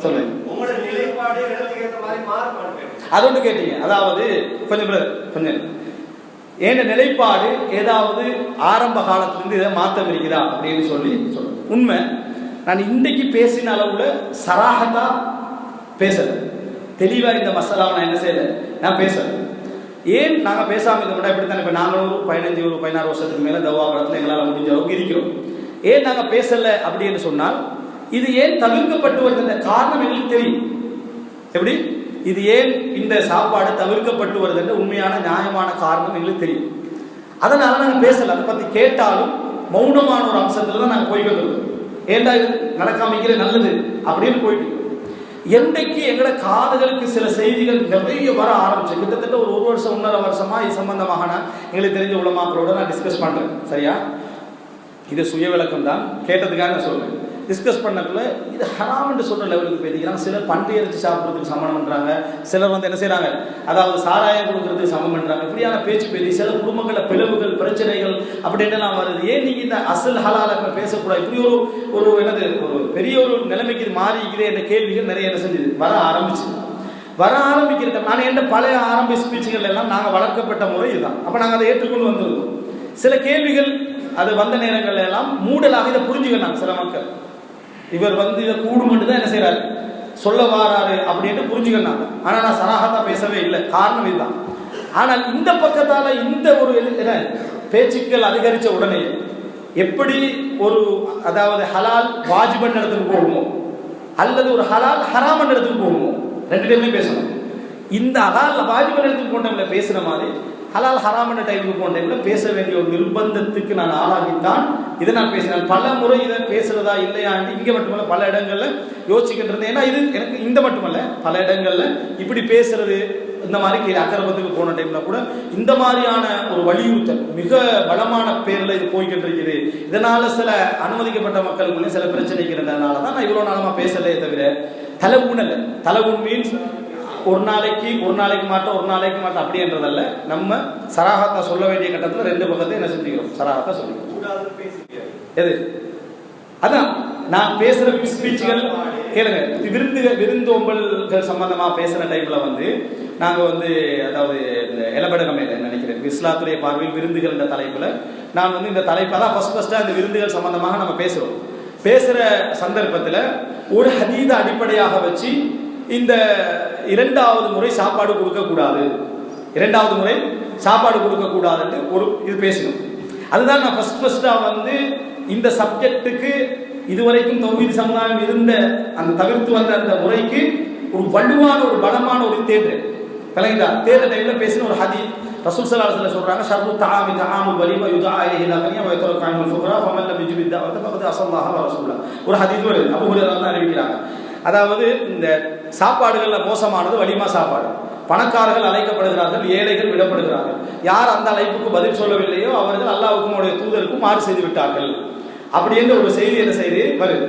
சொல்லுங்க. உங்களோட நிலைப்பாடு இடத்துக்கு ஏற்ற மாதிரி மாறுபாடு அது ஒன்று கேட்டீங்க. அதாவது கொஞ்சம் ஏன் நிலைப்பாடு ஏதாவது ஆரம்ப காலத்திலிருந்து இதை மாற்றம் இருக்குதா அப்படின்னு சொல்லி சொல்லுங்க. உண்மை, நான் இன்றைக்கு பேசின அளவுல சராகத்தா பேசல, தெளிவா இந்த மசாலாவை நான் என்ன செய்யல, நான் பேசல. ஏன் நாங்கள் பேசாமல் இருந்தோம்னா இப்படித்தான். இப்போ நாங்களும் ஒரு 15-16 வருஷத்துக்கு மேலே தவா காலத்தில் எங்களால் முடிஞ்ச அளவுக்கு இருக்கிறோம். ஏன் நாங்கள் பேசலை அப்படின்னு சொன்னால், இது ஏன் தவிர்க்கப்பட்டு வருது காரணம் எங்களுக்கு தெரியும். எப்படி இது ஏன் இந்த சாப்பாடு தவிர்க்கப்பட்டு வருதுன்ற உண்மையான நியாயமான காரணம் எங்களுக்கு தெரியும். அதனால நாங்கள் பேசலை. அதை பற்றி கேட்டாலும் மௌனமான ஒரு அம்சத்தில் தான் நாங்கள் போய்கிட்டு இருக்கோம். ஏண்டா இது நடக்காமிக்கிற நல்லது அப்படின்னு போயிட்டு என்றைக்கு எங்களோட காதுகளுக்கு சில செய்திகள் நிறைய வர ஆரம்பிச்சு, கிட்டத்தட்ட ஒரு 1 வருஷம் 1.5 வருஷமா இது சம்பந்தமாக எங்களுக்கு தெரிஞ்ச உலமாக்களோட நான் டிஸ்கஸ் பண்றேன். சரியா, இது சுய விளக்கம் தான், கேட்டதுக்காக நான் சொல்றேன். டிஸ்கஸ் பண்ணக்குள்ள இது ஹராம் என்று சொல்ற லெவலுக்கு பேசிக்கிறாங்க. சிலர் பன்றி இறைச்சி சாப்பிட்றதுக்கு சமம் பண்றாங்க, சிலர் என்ன செய்யறாங்க, அதாவது சாராயம் கொடுக்கறதுக்கு சமம் பண்றாங்க. இப்படியான பேச்சு பேசி சில குடும்பங்களில் பிளவுகள் பிரச்சனைகள் அப்படின்னு வருது. ஏன் நீங்க இந்த அசல் ஹலால பேசக்கூடாது, இப்படி ஒரு ஒரு பெரிய ஒரு நிலைமைக்கு மாறி இருக்கிறே என்ற கேள்விகள் நிறைய என்ன செஞ்சது வர ஆரம்பிக்கிறது. நான் எந்த பழைய ஆரம்ப ஸ்பீச்சுகள் எல்லாம் நாங்கள் வளர்க்கப்பட்ட முறை இதுதான். அப்ப நாங்கள் அதை ஏற்றுக்கொண்டு வந்திருக்கோம். சில கேள்விகள் அது வந்த நேரங்கள் எல்லாம் மூடலாக இதை புரிஞ்சுக்கணும். சில மக்கள் இவர் இதை கூடுமென்று தான் என்ன செய்யறாரு, சொல்ல வாராரு அப்படின்னு புரிஞ்சுக்கணும். ஆனா நான் சராகத்தா பேசவே இல்லை, காரணம் இதுதான். ஆனால் இந்த பக்கத்தால இந்த ஒரு பேச்சுக்கள் அதிகரிச்ச உடனே எப்படி ஒரு அதாவது ஹலால் வாஜிபன் இடத்துக்கு போகுமோ அல்லது ஒரு ஹலால் ஹராமன் இடத்துக்கு போகுமோ, 2 டைமே பேசணும். இந்த ஹலால் வாஜிபன் இடத்துக்கு போன டைம்ல பேசுற மாதிரி ஹலால் ஹராமன் டைமுக்கு போன டைம்ல பேச வேண்டிய ஒரு நிர்பந்தத்துக்கு நான் ஆளாகித்தான் இதை நான் பேசினேன். பல முறை இதை பேசுறதா இல்லையா இங்க மட்டுமல்ல பல இடங்கள்ல யோசிக்கின்றது. ஏன்னா இது எனக்கு இந்த மட்டுமல்ல பல இடங்கள்ல இப்படி பேசுறது, இந்த மாதிரி அக்கரபத்துக்கு போன டைம்ல கூட இந்த மாதிரியான ஒரு வலியுறுத்தல் மிக பலமான பேர்ல இது போய்கின்றது. இதனால சில அனுமதிக்கப்பட்ட மக்களுக்குள்ளே சில பிரச்சனைக்கிறதுனால தான் நான் இவ்வளவு நாளமா பேசலையே தவிர தலைவுன் அல்ல. தலைவுன் மீன்ஸ் ஒரு நாளைக்கு மாட்டோம் அப்படின்றதல்ல. நம்ம சராகத்தா சொல்ல வேண்டிய கட்டத்தில் 2 பக்கத்தை என்ன செஞ்சுக்கிறோம், சராகத்தா சொல்லிக்கிறோம். எது அதான் நான் பேசுற ஸ்பீச்சுகள் கேளுங்க. விருந்தோம்பல்கள் சம்பந்தமா பேசுற டைம்ல நாங்க அதாவது இந்த எலபடகமையில நினைக்கிறேன் இஸ்லாத்துடைய பார்வையில் விருந்துகள் என்ற தலைப்புல நான் இந்த தலைப்பை தான் ஃபர்ஸ்டா இந்த விருந்துகள் சம்பந்தமாக நம்ம பேசுற சந்தர்ப்பத்தில் ஒரு ஹதீதை அடிப்படையாக வச்சு இந்த 2வது முறை சாப்பாடு கொடுக்கக்கூடாது, 2வது முறை சாப்பாடு கொடுக்கக்கூடாதுன்னு ஒரு இது பேசணும். அதுதான் நான் ஃபர்ஸ்டா இந்த சப்ஜெக்டுக்கு இதுவரைக்கும் தௌஹீத் சமுதாயம் இருந்த அந்த தவிர்த்து வந்த அந்த முறைக்கு ஒரு வலுவான ஒரு பலமான ஒரு தேர்தல் டைம்ல பேசின ஒரு ஹதீஸ் ரசூல் ஸல்லல்லாஹு அலைஹி வஸல்லம் சொல்றாங்க, ஷர்ரு தஆமி தஆமுல் வலிமா யுதஆ இலைஹி லகனியா வ யத்ரகு அன்ஹுல் ஃபுகரா ஃபமன் லம் யுஜிப் தஅவத ஃபகத் அஸல்லாஹு வ ரசூலஹு. ஒரு ஹதீஸ் வருது, அபூ ஹுரைரா தான் அறிவிக்கிறாங்க. அதாவது இந்த சாப்பாடுகள்ல மோசமானது வலிமா சாப்பாடு. பணக்காரர்கள் அழைக்கப்படுகிறார்கள், ஏழைகள் விடப்படுகிறார்கள். யார் அந்த அழைப்புக்கு பதில் சொல்லவில்லையோ அவர்கள் அல்லாஹ்வுக்கும் அவருடைய தூதருக்கும் மாறு செய்து விட்டார்கள் அப்படின்ற ஒரு செய்தி என்ன செய்தி வருது.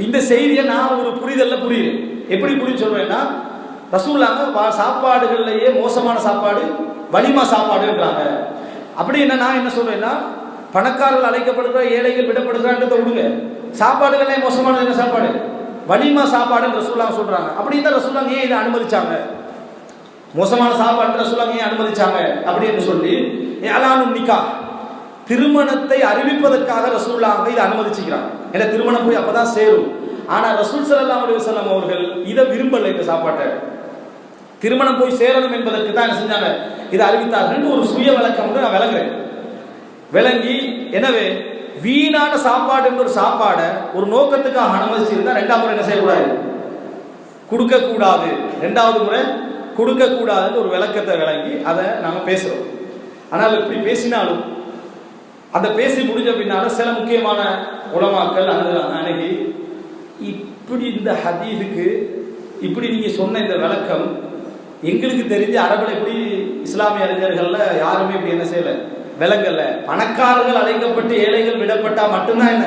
இந்த செய்தியை நான் ஒரு புரியுறேன். எப்படி புரிஞ்சு சொல்றேன்னா, ரசூலுல்லாஹ் சாப்பாடுகள்லயே மோசமான சாப்பாடு வலிமா சாப்பாடுன்றாங்க. அப்படி என்ன நான் என்ன சொல்றேன்னா, பணக்காரர்கள் அழைக்கப்படுகிற ஏழைகள் விடப்படுகிறான்றதை விடுங்க, சாப்பாடுகளே மோசமானது என்ன சாப்பாடு, வலிமா சாப்பாடுன்னு ரசூலுல்லாஹ் சொல்றாங்க. அப்படின்னா ரசூலுல்லாஹ் ஏன் இதை அனுமதிச்சாங்க, மோசமான சாப்பாடு ரசூலுல்லாஹ் ஏன் அனுமதிச்சாங்க அப்படின்னு சொல்லி ஏலானுன் நிக்காஹ் திருமணத்தை அறிவிப்பதற்காக ரசூலுல்லாஹ் இதை அனுமதிச்சுக்கிறாங்க. ஏன்னா திருமணம் போய் அப்பதான் சேரும். ஆனா ரசூல் ஸல்லல்லாஹு அலைஹி வஸல்லம் அவர்கள் இதை விரும்பல. இந்த சாப்பாட்டை திருமணம் போய் சேரணும் என்பதற்கு தான் என்ன செஞ்சாங்க, இதை அறிவித்தார்கள். ஒரு சுய விளக்கம் நான் விளங்கி, எனவே வீணான சாப்பாடு என்ற ஒரு சாப்பாடை ஒரு நோக்கத்துக்காக அனுமதிச்சிருந்தா 2வது முறை என்ன செய்யக்கூடாது, கொடுக்கக்கூடாது. 2வது முறை கொடுக்கக்கூடாதுன்னு ஒரு விளக்கத்தை விளங்கி அதை நாம பேசுறோம். ஆனால் இப்படி பேசினாலும் அந்த பேசி முடிஞ்ச பின்னால சில முக்கியமான உலமாக்கள் அணுகி, இப்படி இந்த ஹதீஸுக்கு இப்படி நீங்க சொன்ன இந்த விளக்கம் எங்களுக்கு தெரிஞ்ச அரபில் இப்படி இஸ்லாமிய அறிஞர்கள்ல யாருமே இப்படி என்ன செய்யல, விளங்கல்ல. பணக்காரர்கள் அழைக்கப்பட்டு ஏழைகள் விடப்பட்டா மட்டும்தான் என்ன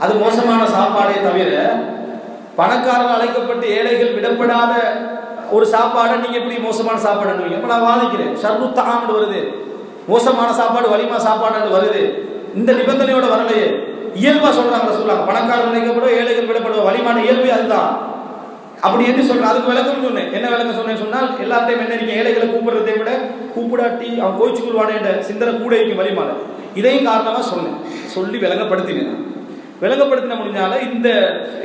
அது மோசமான சாப்பாடே தவிர, பணக்காரர்கள் அழைக்கப்பட்டு ஏழைகள் விடப்படாத ஒரு சாப்பாடை நீங்க எப்படி மோசமான சாப்பாடு. அப்ப நான் வாதிக்கிறேன், ஷர்ரு தஆம் வருது, மோசமான சாப்பாடு வலிமா சாப்பாடு வருது. இந்த நிபந்தனையோட வரலையே, இயல்பா சொல்றாங்க ரசூலுல்லாஹ். பணக்காரர்கள் அழைக்கப்படும் ஏழைகள் விடப்படுவ வலிமான இயல்பு அதுதான். அப்படி என்று சொல்றேன். அதுக்கு விளக்கம் சொன்னேன். என்ன விளக்கம் சொன்னேன்னு சொன்னால், எல்லாத்தையும் என்ன நீங்க ஏழைகளை கூப்பிடுறதை விட கூப்பிடாட்டி அவன் கோயிச்சுக்குள்வான என்ற சிந்தனை கூட இருக்கும் வழிமால. இதையும் காரணமா சொன்னேன், சொல்லி விளங்கப்படுத்தினேன். விளங்கப்படுத்தின முடிஞ்சால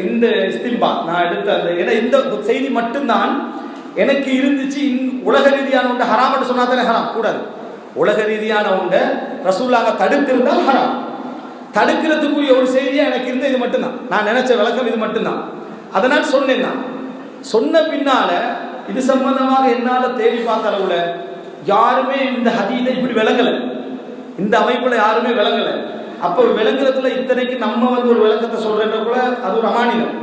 இந்த இஸ்திம்பா நான் எடுத்த அந்த ஏன்னா இந்த செய்தி மட்டும்தான் எனக்கு இருந்துச்சு. உலக ரீதியான ஒன்றை ஹராம் என்று சொன்னா தானே ஹராம் கூடாது. உலக ரீதியான ஒன்றை ரசூலுல்லாஹ் தடுத்திருந்தால் ஹராம். தடுக்கிறதுக்குரிய ஒரு செய்தியா எனக்கு இருந்த இது மட்டும்தான். நான் நினைச்ச விளக்கம் இது மட்டும்தான். அதனால் சொன்னேன். நான் சொன்ன பின்னால இது சம்பந்தமாக என்னால தேடி பார்த்த அளவுல யாருமே இந்த ஹதீதை இப்படி விளங்கல, இந்த அமைப்புல யாருமே விளங்கல. அப்ப விளங்குறதுல இத்தனைக்கு நம்ம ஒரு விளக்கத்தை சொல்றேன்ற கூட அது ஒரு அமானிதம்.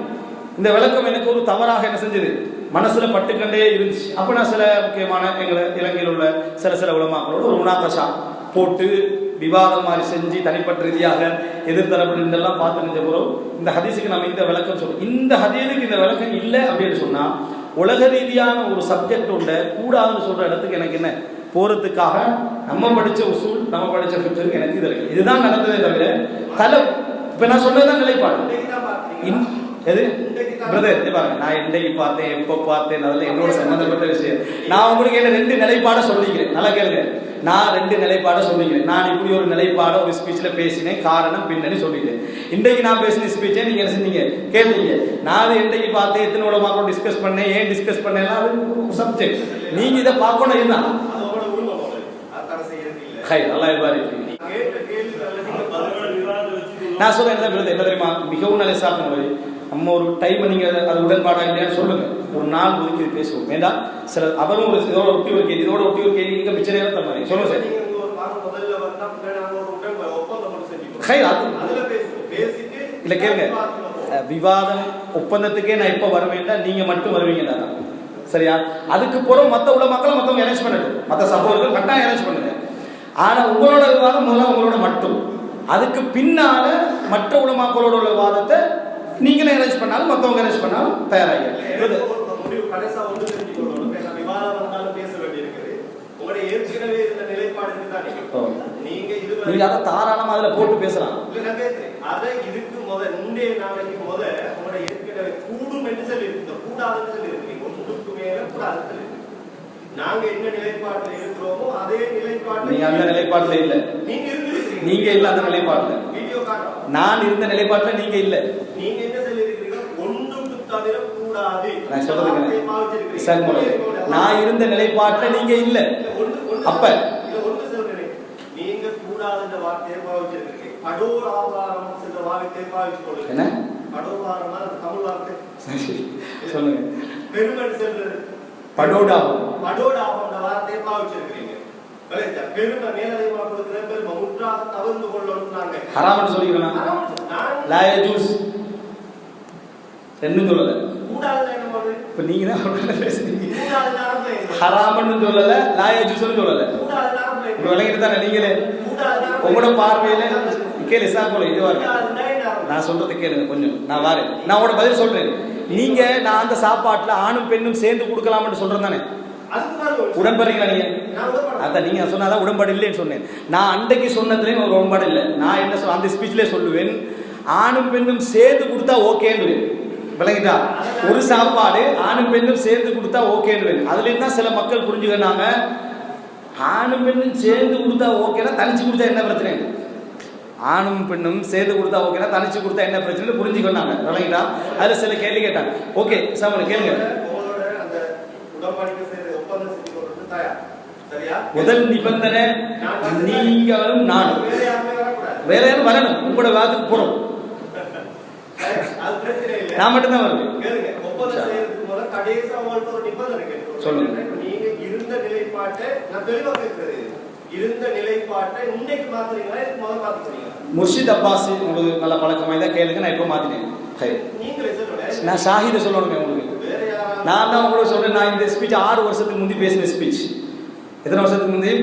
இந்த விளக்கம் எனக்கு ஒரு தவறாக என்ன செஞ்சது, மனசுல பட்டுக்கண்டே இருந்துச்சு. அப்ப நான் சில முக்கியமான எங்களை இலங்கையில் உள்ள சில உலமாக்களோட ஒரு முனாகஷா போட்டு விவாதம் மாதிரி செஞ்சு தனிப்பட்ட ரீதியாக எதிர்த்தரப்பு எல்லாம் பார்த்து நின்ற பிறகு இந்த ஹதீஸுக்கு நம்ம இந்த விளக்கம் சொல்றோம். இந்த ஹதீஸுக்கு இந்த விளக்கம் இல்லை அப்படின்னு சொன்னா உலக ரீதியான ஒரு சப்ஜெக்ட் உண்ட கூடாதுன்னு சொல்ற இடத்துக்கு எனக்கு என்ன போறதுக்காக நம்ம படிச்ச உசூல், நம்ம படிச்ச ஃபிக்ஹ் எனக்கு இது இருக்கு. இதுதான் நடந்ததே தவிர இப்ப நான் சொன்னதுதான் நிலைப்பாடு. எது பிரதர் பாருங்க, நான் என்னைக்கு பார்த்தேன் எப்போ பார்த்தேன் அதெல்லாம் என்னோட சம்பந்தப்பட்ட விஷயம். நான் உங்களுக்கு என்ன 2 நிலைப்பாடை சொல்லிக்கிறேன், நல்லா கேளுங்க. நான் 2 நிலைப்பாடை சொல்லிக்கிறேன். நான் இப்படி ஒரு நிலைப்பாடை ஒரு ஸ்பீச்ல பேசினேன், காரணம் பின்னணி சொல்லிட்டேன். இன்றைக்கு நான் பேசின ஸ்பீச்சை நீங்க என்ன செஞ்சீங்க கேட்டீங்க. நான் இன்றைக்கு பார்த்தேன், எத்தனை உலகமாக டிஸ்கஸ் பண்ணேன், ஏன் டிஸ்கஸ் பண்ணேன், அது சப்ஜெக்ட். நீங்க இதை பார்க்கணும். இதுதான் நல்லா இருக்கு. நான் சொல்றேன் என்ன தெரியுமா, மிகவும் நல்ல சாப்பிடுங்க. நம்ம ஒரு டைம் நீங்க அது உடன்பாடா இல்லையான்னு சொல்லுங்க, ஒரு நாள் ஒதுக்கி பேசுவோம். வேண்டாம் சில அவரும் ஒரு இதோட ஒட்டி ஒரு கேள்வி, இதோட ஒட்டி ஒரு கேள்வி நீங்க மிச்ச நேரம் தருவாங்க. சொல்லுங்க சார். இல்ல கேளுங்க, விவாதம் ஒப்பந்தத்துக்கே நான் இப்ப வருவேன்டா, நீங்க மட்டும் வருவீங்க சரியா? அதுக்கு பிறகு மற்ற உள்ள மக்களை மற்றவங்க அரேஞ்ச் பண்ணட்டும், மற்ற சகோதரர்கள் கட்டாயம் அரேஞ்ச் பண்ணுங்க. ஆனா உங்களோட விவாதம் முதல்ல உங்களோட மட்டும், அதுக்கு பின்னால மற்ற உலமாக்களோட உள்ள வாதத்தை நீங்களே அரேஞ்ச் பண்ணாலும் மற்றவங்க அரேஞ்ச் பண்ணாலும் தயாராக. நீங்க அதை தாராளமா அதுல போட்டு பேசலாம். நாங்க என்ன நிலைப்பாட்டில் இருக்கிறோமோ அதே நிலைப்பாட்டில் நீங்க அந்த நிலைப்பாட்டில் இல்ல, நீங்க இல்ல அந்த நிலைப்பாட்டில். நான் இருந்த நிலைப்பாட்டில் நீங்க இல்ல. நீங்க என்ன சொல்லிருக்கீங்க, ஒன்றுக்கு தவிர கூடாது. நான் சொல்றதுக்கு நான் இருந்த நிலைப்பாட்டில் நீங்க இல்ல. அப்ப ஒன்று சொல்றேன், நீங்க கூடாதுன்ற வார்த்தையை பாவிச்சிருக்கீங்க. கடோர் ஆதாரம் என்ற வார்த்தையை பாவிச்சு கொள்ளுங்க. என்ன கடோர் ஆதாரம் தமிழ் வார்த்தை சொல்லுங்க. பெருமன் சொல்றது படோடாவும் படோடாவும் வார்த்தையை பாவிச்சிருக்கீங்க. பெருமை மேலதிகமாக கொடுக்கிற பெருமை முற்றாக தவிர்த்து கொள்ளணும். நாங்க ஹராம்னு சொல்லிக்கிறோம், லா யஜூஸ் என்ன சொல்லல, கூடாதுன்னா என்ன பண்ணுது? இப்ப நீங்க தான் பேசுறீங்க. கூடாதுன்னா ஹராம்னு சொல்லல, லா யஜூஸ்னு சொல்லல. கூடாதுன்னா இப்ப விளங்கிட்டு தானே நீங்களே உங்களோட பார்வையில கேளு சார் போல இதுவா இருக்கு. நான் சொல்றது கேளுங்க கொஞ்சம், நான் வரேன், நான் உங்களோட பதில் சொல்றேன். நீங்க நான் அந்த சாப்பாட்டுல ஆணும் பெண்ணும் சேர்ந்து கொடுக்கலாம்னு சொல்றேன் தானே, உடன்படுறீங்களா நீங்க? அதான் நீங்க சொன்னாதான் உடன்பாடு இல்லைன்னு சொன்னேன். நான் அன்றைக்கு சொன்னதுலேயும் ஒரு உடன்பாடு இல்லை. நான் என்ன அந்த ஸ்பீச்லேயே சொல்லுவேன், ஆணும் பெண்ணும் சேர்ந்து கொடுத்தா ஓகேன்னு. விளங்கிட்டா? ஒரு சாப்பாடு ஆணும் பெண்ணும் சேர்ந்து கொடுத்தா ஓகேன்னு. அதுல தான் சில மக்கள் புரிஞ்சுக்கினாங்க, ஆணும் பெண்ணும் சேர்ந்து கொடுத்தா ஓகேனா தனிச்சு கொடுத்தா என்ன பிரச்சனை, ஆணும் பெண்ணும் சேர்ந்து கொடுத்தா ஓகேனா தனிச்சு கொடுத்தா என்ன பிரச்சனை புரிஞ்சுக்கிட்டாங்க. விளங்கிட்டா? அதுல சில கேள்வி கேட்டாங்க. ஓகே சார் கேளுங்க. முதல் நிபந்தனை நீங்களும் நானும், வேற யாரும் வரணும். உங்களோட வாதத்துக்கு போறோம், நான் மட்டும்தான் வருவேன். சொல்லுங்க. நீங்க இருந்த நிலைப்பாட்டை நான் தெளிவாக இருக்கிறது, இருந்த நிலைப்பாட்டை இன்னைக்கு மாத்துறீங்களா இதுக்கு முதல்ல மாத்துறீங்களா? முர்ஷித் அப்பாஸ் உங்களுக்கு நல்ல பழக்கமாய் தான் கேளுங்க, நான் இப்போ மாத்தினேன். நீங்களே சொல்லுங்க, நான் ஷாஹித சொல்லணுமே உங்களுக்கு. நான் தான் உங்களுக்கு சொல்றேன், நான் இந்த ஸ்பீச் 6 வருஷத்துக்கு முந்தி பேசின ஸ்பீச். எத்தனை வருஷத்துக்கு முந்தி?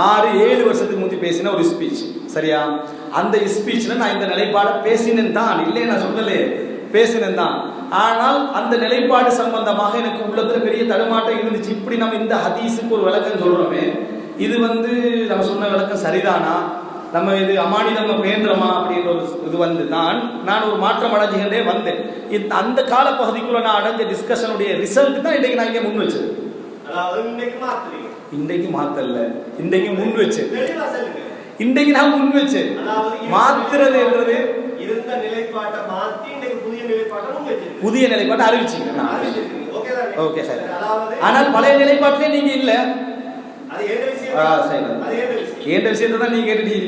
6-7 வருஷத்துக்கு முந்தி பேசின ஒரு ஸ்பீச். சரியா? அந்த ஸ்பீச்ல நான் இந்த நிலைப்பாடை பேசினேன் தான், இல்லையே நான் சொல்லலே, பேசினேன் தான். ஆனால் அந்த நிலைப்பாடு சம்பந்தமாக எனக்கு உள்ளத்துல பெரிய தடுமாட்டம் இருந்துச்சு. இப்படி நம்ம இந்த ஹதீஸுக்கு ஒரு விளக்கம் சொல்றோமே, இது நம்ம சொன்ன விளக்கம் சரிதானா, நம்ம இது அமானிதம் கேந்திரமா அப்படின்ற ஒரு இது வந்து நான் ஒரு மாற்றம் அடைஞ்சுகிட்டே வந்தேன். அந்த காலப்பகுதிக்குள்ள நான் அடைஞ்ச டிஸ்கஷனுடைய ரிசல்ட் தான் இன்றைக்கு நான் இங்கே முன் வச்சது. இன்றைக்கு மாத்தல, இன்றைக்கு முன் வச்சேன். இன்றைக்கு நான் முன் வச்சேன். மாத்துறது என்றது இருந்த நிலைப்பாட்டை மாத்தி இன்றைக்கு புதிய நிலைப்பாட்டை அறிவிச்சீங்க. Okay sir. ஆனால் பழைய நிலைப்பாட்டிலே நீங்க இல்ல. அது ஏற்ற விஷயம். ஏற்ற விஷயத்தை தான் நீங்க கேட்டுட்டீங்க.